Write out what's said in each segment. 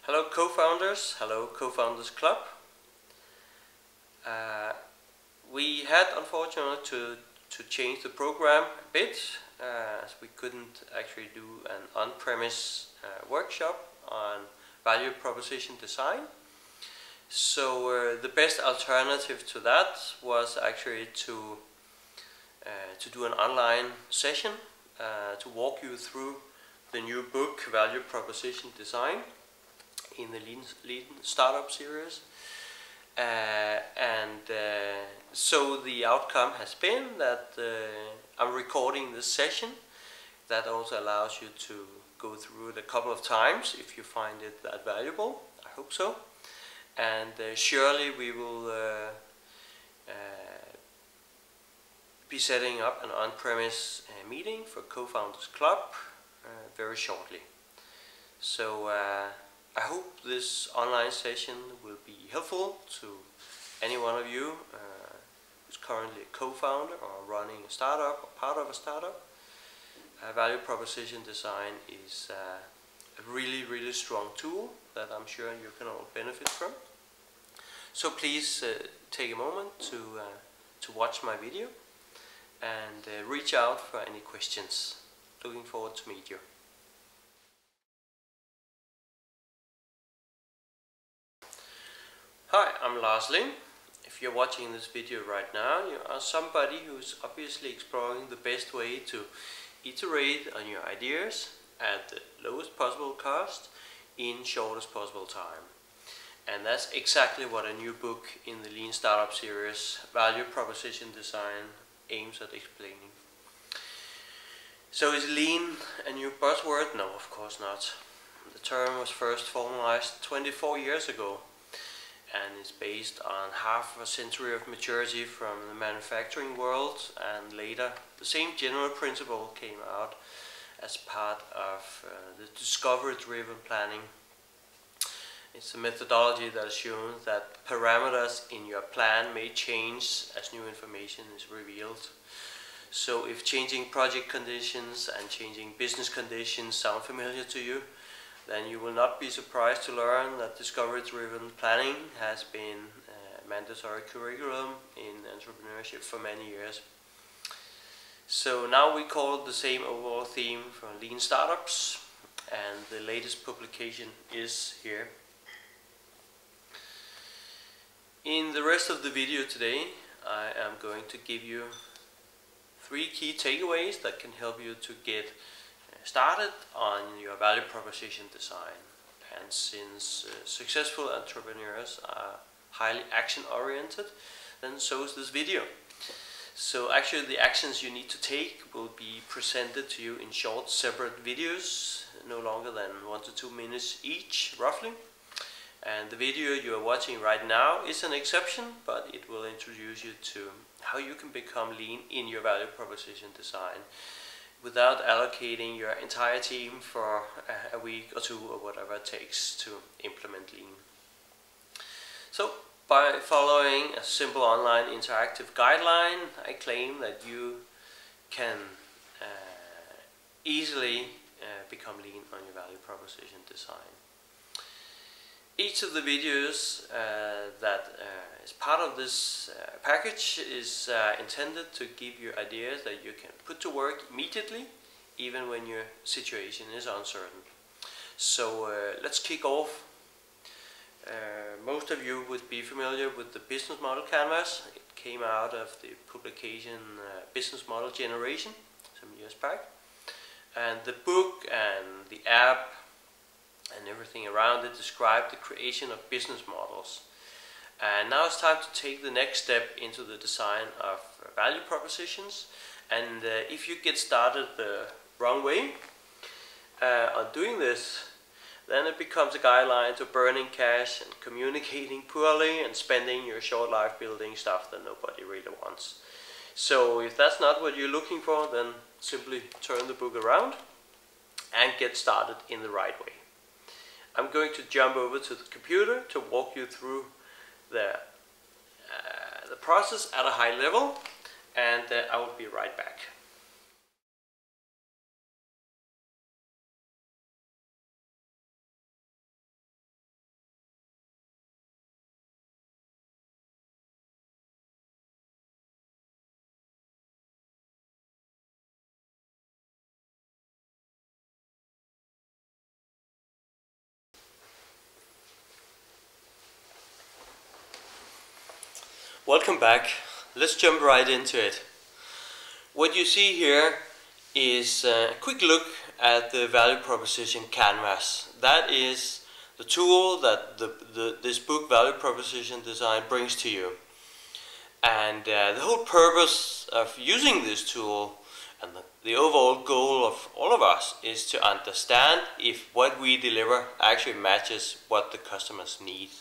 Hello co-founders, hello Co-Founders Club. We had unfortunately to change the program a bit as we couldn't actually do an on-premise workshop on value proposition design. So the best alternative to that was actually to do an online session to walk you through the new book Value Proposition Design in the Lean Startup series. So the outcome has been that I'm recording this session. That also allows you to go through it a couple of times if you find it that valuable. I hope so. And surely we will be setting up an on-premise meeting for Co-Founders Club very shortly. So I hope this online session will be helpful to any one of you who's currently a co-founder or running a startup or part of a startup. Value proposition design is a really strong tool that I'm sure you can all benefit from. So please take a moment to watch my video and reach out for any questions. Looking forward to meet you. Hi, I'm Lars Ling. If you're watching this video right now, you are somebody who's obviously exploring the best way to iterate on your ideas at the lowest possible cost in shortest possible time. And that's exactly what a new book in the Lean Startup series, Value Proposition Design, aims at explaining. So is Lean a new buzzword? No, of course not. The term was first formalized 24 years ago. And it's based on half a century of maturity from the manufacturing world, and later the same general principle came out as part of the discovery-driven planning. It's a methodology that assumes that parameters in your plan may change as new information is revealed. So if changing project conditions and changing business conditions sound familiar to you, then you will not be surprised to learn that discovery-driven planning has been a mandatory curriculum in entrepreneurship for many years. So now we call it the same overall theme for lean startups, and the latest publication is here. In the rest of the video today, I am going to give you 3 key takeaways that can help you to get started on your value proposition design. And since successful entrepreneurs are highly action oriented, then so is this video. So actually the actions you need to take will be presented to you in short separate videos, no longer than 1 to 2 minutes each roughly. And the video you are watching right now is an exception, but it will introduce you to how you can become lean in your value proposition design without allocating your entire team for a week or 2 or whatever it takes to implement lean. So by following a simple online interactive guideline, I claim that you can easily become lean on your value proposition design. Each of the videos that is part of this package is intended to give you ideas that you can put to work immediately, even when your situation is uncertain. So let's kick off. Most of you would be familiar with the business model canvas. It came out of the publication Business Model Generation some years back. And the book and the app and everything around it describe the creation of business models. And now it's time to take the next step into the design of value propositions. And if you get started the wrong way on doing this, then it becomes a guideline to burning cash and communicating poorly and spending your short life building stuff that nobody really wants. So if that's not what you're looking for, then simply turn the book around and get started in the right way. I'm going to jump over to the computer to walk you through the process at a high level, and I will be right back. Welcome back. Let's jump right into it. What you see here is a quick look at the value proposition canvas. That is the tool that this book, Value Proposition Design, brings to you. And the whole purpose of using this tool and the overall goal of all of us is to understand if what we deliver actually matches what the customers need.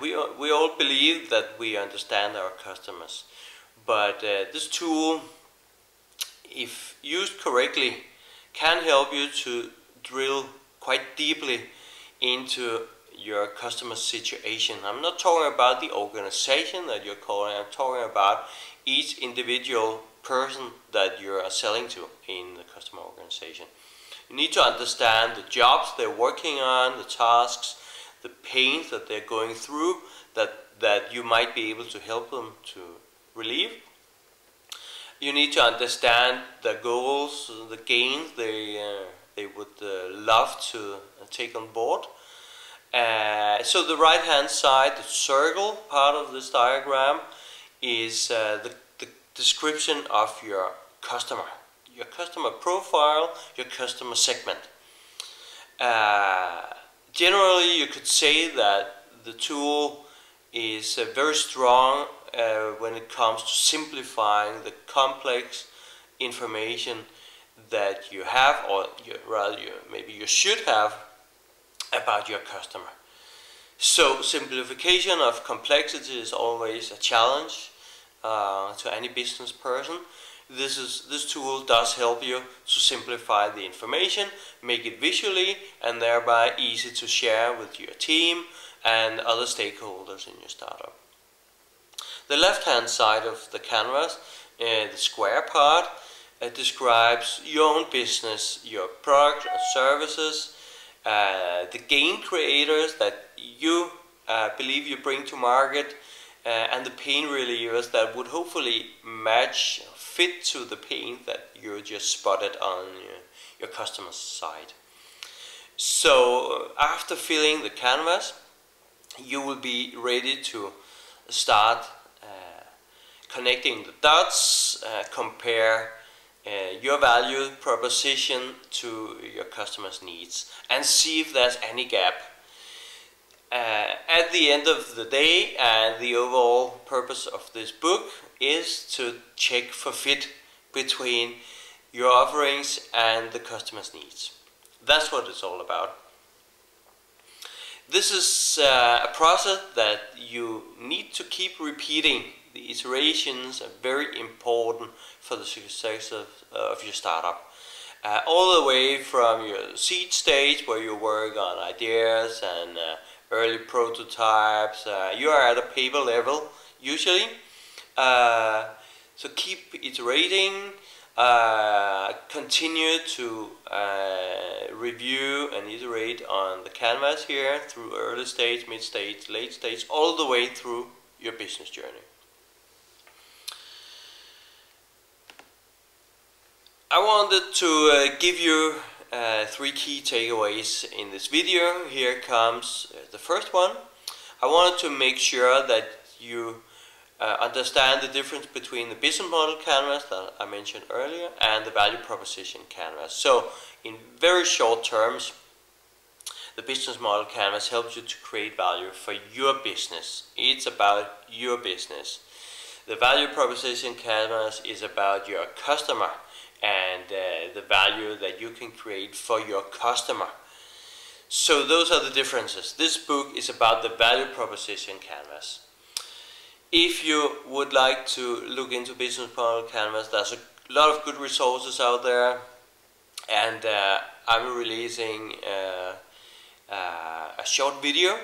We all believe that we understand our customers, but this tool, if used correctly, can help you to drill quite deeply into your customer situation. I'm not talking about the organization that you're calling, I'm talking about each individual person that you are selling to in the customer organization. You need to understand the jobs they're working on, the tasks, the pains that they're going through that you might be able to help them to relieve. You need to understand the goals, the gains they would love to take on board. So the right hand side, the circle part of this diagram, is the description of your customer profile, your customer segment. Generally, you could say that the tool is very strong when it comes to simplifying the complex information that you have, or maybe you should have, about your customer. So simplification of complexity is always a challenge to any business person. This tool does help you to simplify the information, make it visually and thereby easy to share with your team and other stakeholders in your startup. The left hand side of the canvas, the square part, describes your own business, your products and services, the gain creators that you believe you bring to market, and the pain relievers that would hopefully fit to the pain that you just spotted on your customer's side. So after filling the canvas, you will be ready to start connecting the dots, compare your value proposition to your customer's needs, and see if there's any gap. At the end of the day, the overall purpose of this book is to check for fit between your offerings and the customer's needs. That's what it's all about. This is a process that you need to keep repeating. The iterations are very important for the success of your startup. All the way from your seed stage, where you work on ideas and early prototypes. You are at a paper level usually. So keep iterating, continue to review and iterate on the canvas here through early stage, mid stage, late stage, all the way through your business journey. I wanted to give you 3 key takeaways in this video. Here comes the first one. I wanted to make sure that you understand the difference between the business model canvas that I mentioned earlier and the value proposition canvas. So in very short terms, the business model canvas helps you to create value for your business. It's about your business. The value proposition canvas is about your customer and the value that you can create for your customer. So those are the differences. This book is about the value proposition canvas. If you would like to look into business model canvas, there's a lot of good resources out there, and I'm releasing a short video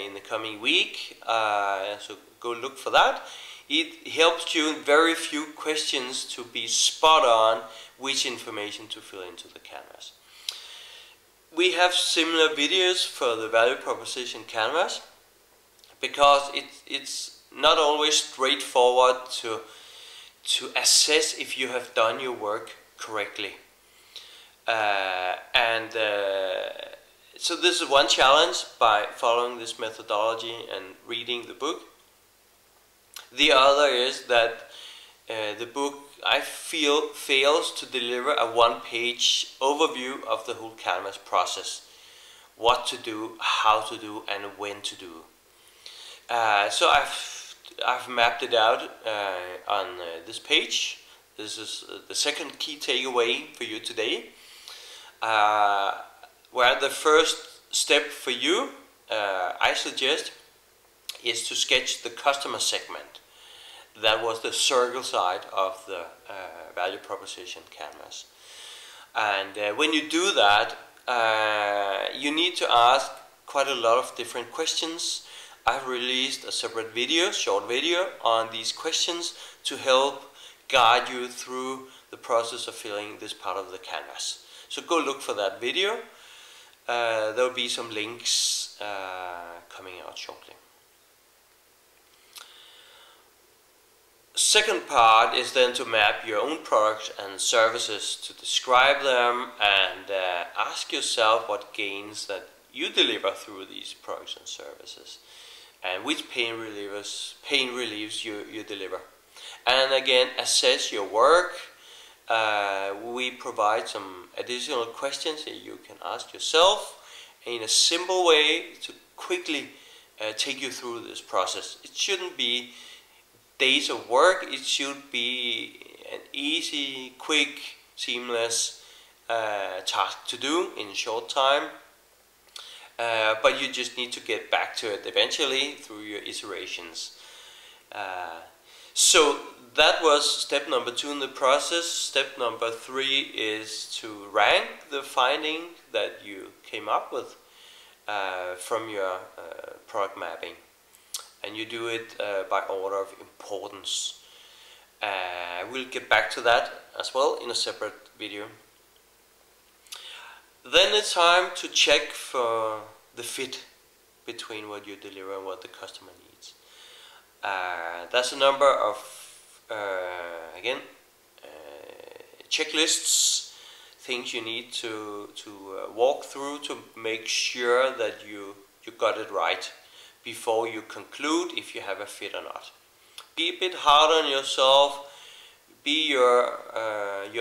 in the coming week, so go look for that. It helps you in very few questions to be spot on which information to fill into the canvas. We have similar videos for the value proposition canvas because it's not always straightforward to assess if you have done your work correctly. So this is one challenge by following this methodology and reading the book. The other is that the book, I feel, fails to deliver a one-page overview of the whole canvas process. What to do, how to do, and when to do. So I've mapped it out on this page. This is the second key takeaway for you today. Where the first step for you, I suggest, is to sketch the customer segment. That was the circle side of the value proposition canvas. And when you do that, you need to ask quite a lot of different questions. I've released a separate video, short video, on these questions to help guide you through the process of filling this part of the canvas. So go look for that video. There will be some links coming out shortly. Second part is then to map your own products and services, to describe them and ask yourself what gains that you deliver through these products and services, and which pain reliefs you deliver. And again, assess your work. We provide some additional questions that you can ask yourself in a simple way to quickly take you through this process. It shouldn't be days of work, it should be an easy, quick, seamless task to do in a short time. But you just need to get back to it eventually through your iterations. So that was step number 2 in the process. Step number 3 is to rank the finding that you came up with from your product mapping. And you do it by order of importance. We'll get back to that as well in a separate video. Then it's time to check for the fit between what you deliver and what the customer needs. There's a number of checklists, things you need to walk through to make sure that you got it right before you conclude if you have a fit or not. Be a bit hard on yourself. Be your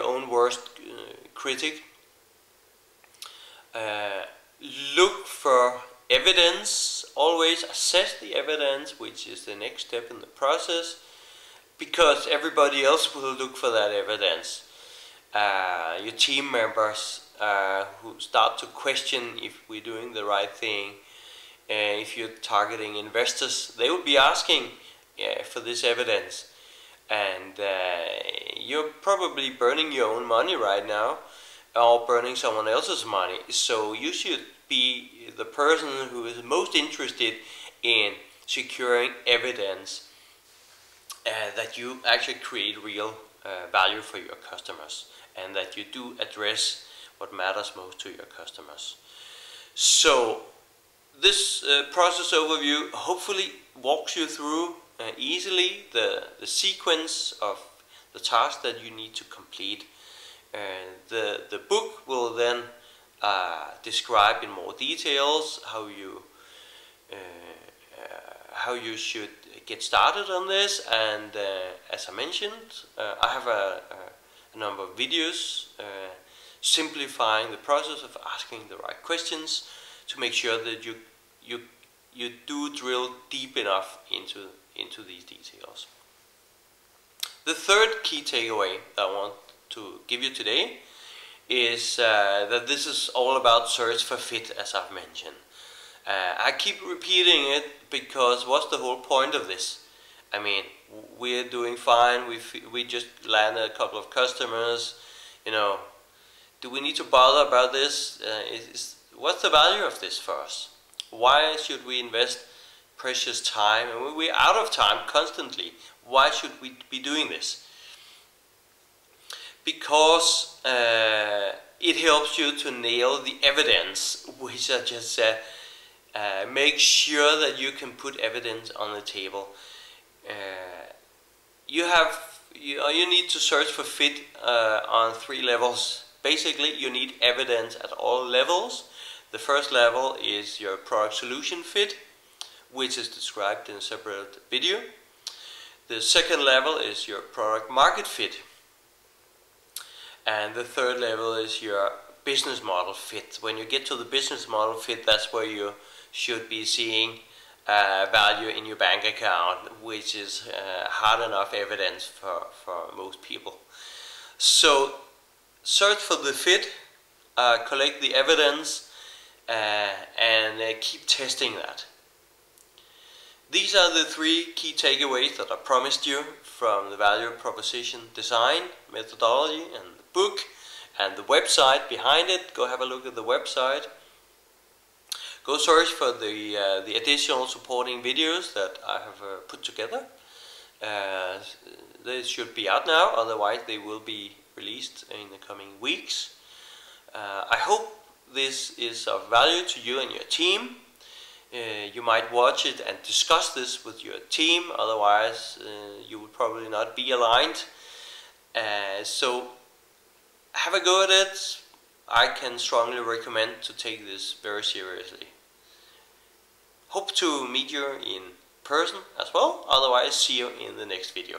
own worst critic. Look for evidence. Always assess the evidence, which is the next step in the process, because everybody else will look for that evidence. Your team members who start to question if we're doing the right thing. If you're targeting investors, they will be asking for this evidence, and you're probably burning your own money right now, or burning someone else's money. So you should be the person who is most interested in securing evidence that you actually create real value for your customers, and that you do address what matters most to your customers. So this process overview hopefully walks you through easily the sequence of the task that you need to complete. The book will then describe in more details how you should get started on this, and as I mentioned, I have a number of videos simplifying the process of asking the right questions to make sure that you do drill deep enough into these details. The third key takeaway that I want to give you today is that this is all about search for fit, as I've mentioned. I keep repeating it because what's the whole point of this? I mean, we're doing fine, we just landed a couple of customers, you know. Do we need to bother about this? What's the value of this for us? Why should we invest precious time? And we're out of time constantly. Why should we be doing this? Because it helps you to nail the evidence, which I just said. Make sure that you can put evidence on the table. You need to search for fit on 3 levels. Basically, you need evidence at all levels. The first level is your product solution fit, which is described in a separate video. The second level is your product market fit. And the third level is your business model fit. When you get to the business model fit, that's where you should be seeing value in your bank account, which is hard enough evidence for most people. So search for the fit, collect the evidence, and keep testing that. These are the 3 key takeaways that I promised you from the value proposition design methodology and the book and the website behind it. Go have a look at the website. Go search for the additional supporting videos that I have put together. They should be out now, otherwise they will be released in the coming weeks. I hope this is of value to you and your team. You might watch it and discuss this with your team, otherwise you would probably not be aligned. So have a go at it. I can strongly recommend to take this very seriously. Hope to meet you in person as well, otherwise see you in the next video.